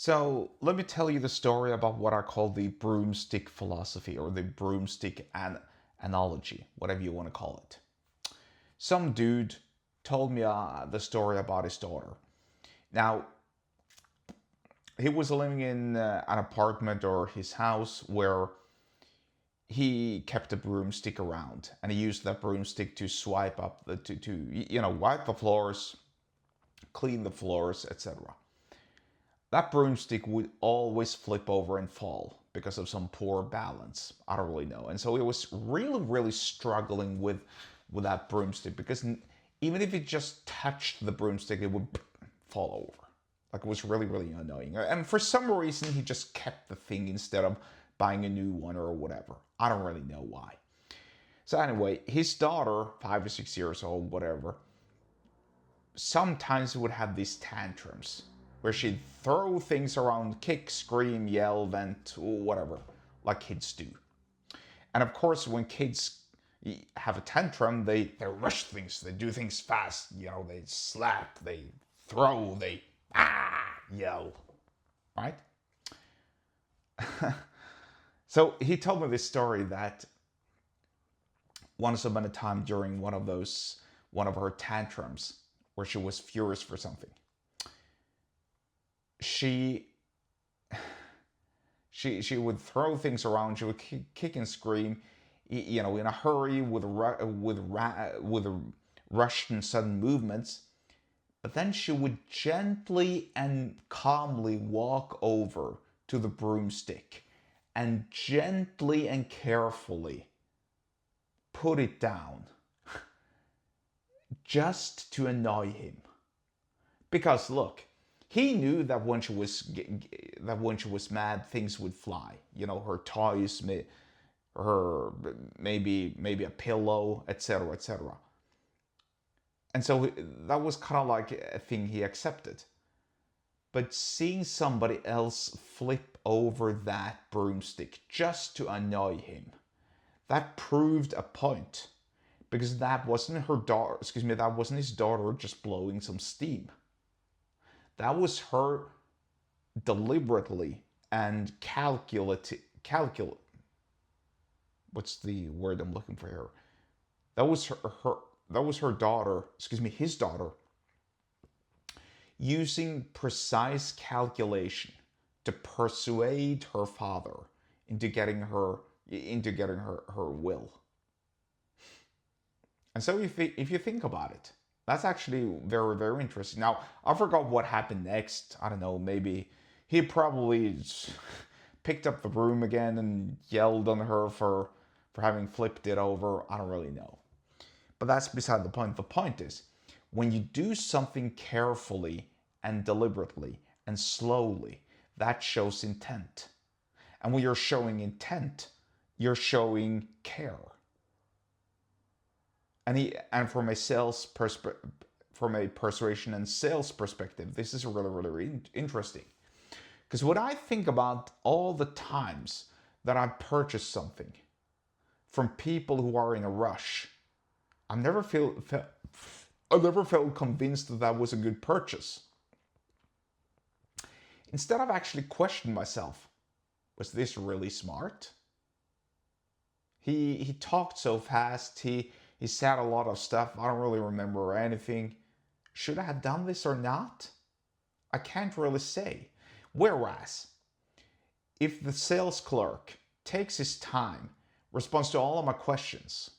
So let me tell you the story about what I call the broomstick philosophy or the broomstick analogy, whatever you want to call it. Some dude told me the story about his daughter. Now, he was living in an apartment or his house where he kept a broomstick around, and he used that broomstick to swipe up to wipe the floors, clean the floors, etc. That broomstick would always flip over and fall because of some poor balance. I don't really know. And so he was really struggling with that broomstick because even if it just touched the broomstick, it would fall over. Like, it was really annoying. And for some reason, he just kept the thing instead of buying a new one or whatever. I don't really know why. So anyway, his daughter, 5 or 6 years old, whatever, sometimes would have these tantrums where she'd throw things around, kick, scream, yell, vent, whatever, like kids do. And of course, when kids have a tantrum, they rush things, they do things fast, they slap, they throw, they yell, right? So he told me this story that once upon a time during one of her tantrums where she was furious for something, she would throw things around. She would kick and scream, in a hurry with rushed and sudden movements. But then she would gently and calmly walk over to the broomstick and gently and carefully put it down, just to annoy him. Because look, he knew that when she was mad, things would fly. Her toys, her maybe a pillow, etc., etc. And so that was kind of like a thing he accepted. But seeing somebody else flip over that broomstick just to annoy him, that proved a point. Because that wasn't that wasn't his daughter just blowing some steam. That was her deliberately and what's the word I'm looking for here? That was her daughter, his daughter, using precise calculation to persuade her father into getting her will. And so if you think about it, that's actually very interesting. Now, I forgot what happened next. I don't know, maybe he probably picked up the broom again and yelled on her for having flipped it over. I don't really know. But that's beside the point. The point is, when you do something carefully and deliberately and slowly, that shows intent. And when you're showing intent, you're showing care. And from a persuasion and sales perspective, this is really interesting. Because when I think about all the times that I've purchased something from people who are in a rush, I never felt convinced that was a good purchase. Instead, I've actually questioned myself: was this really smart? He talked so fast. He said a lot of stuff. I don't really remember anything. Should I have done this or not? I can't really say. Whereas, if the sales clerk takes his time, responds to all of my questions,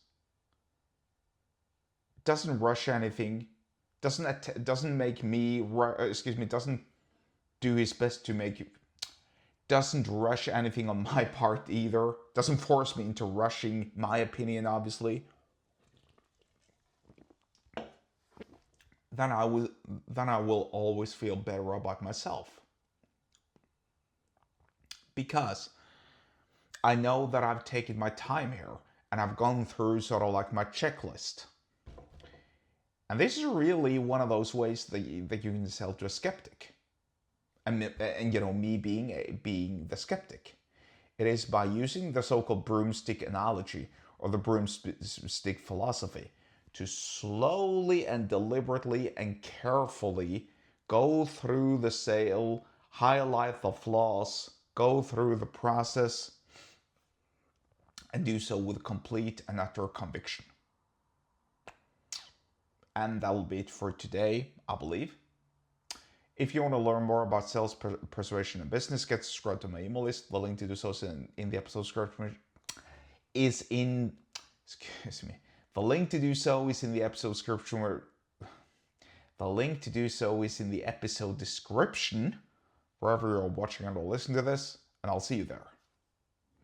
doesn't rush anything, doesn't make me, doesn't do his best to make, doesn't rush anything on my part either, doesn't force me into rushing my opinion, obviously, then I will always feel better about myself. Because I know that I've taken my time here and I've gone through sort of like my checklist. And this is really one of those ways that you can sell to a skeptic. And me being the skeptic. It is by using the so-called broomstick analogy or the broomstick philosophy to slowly and deliberately and carefully go through the sale, highlight the flaws, go through the process, and do so with complete and utter conviction. And that will be it for today, I believe. If you want to learn more about sales, persuasion, and business, get subscribed to my email list. The link to do so is in the episode description. Excuse me. The link to do so is in the episode description. The link to do so is in the episode description, wherever you're watching and or listening to this, and I'll see you there.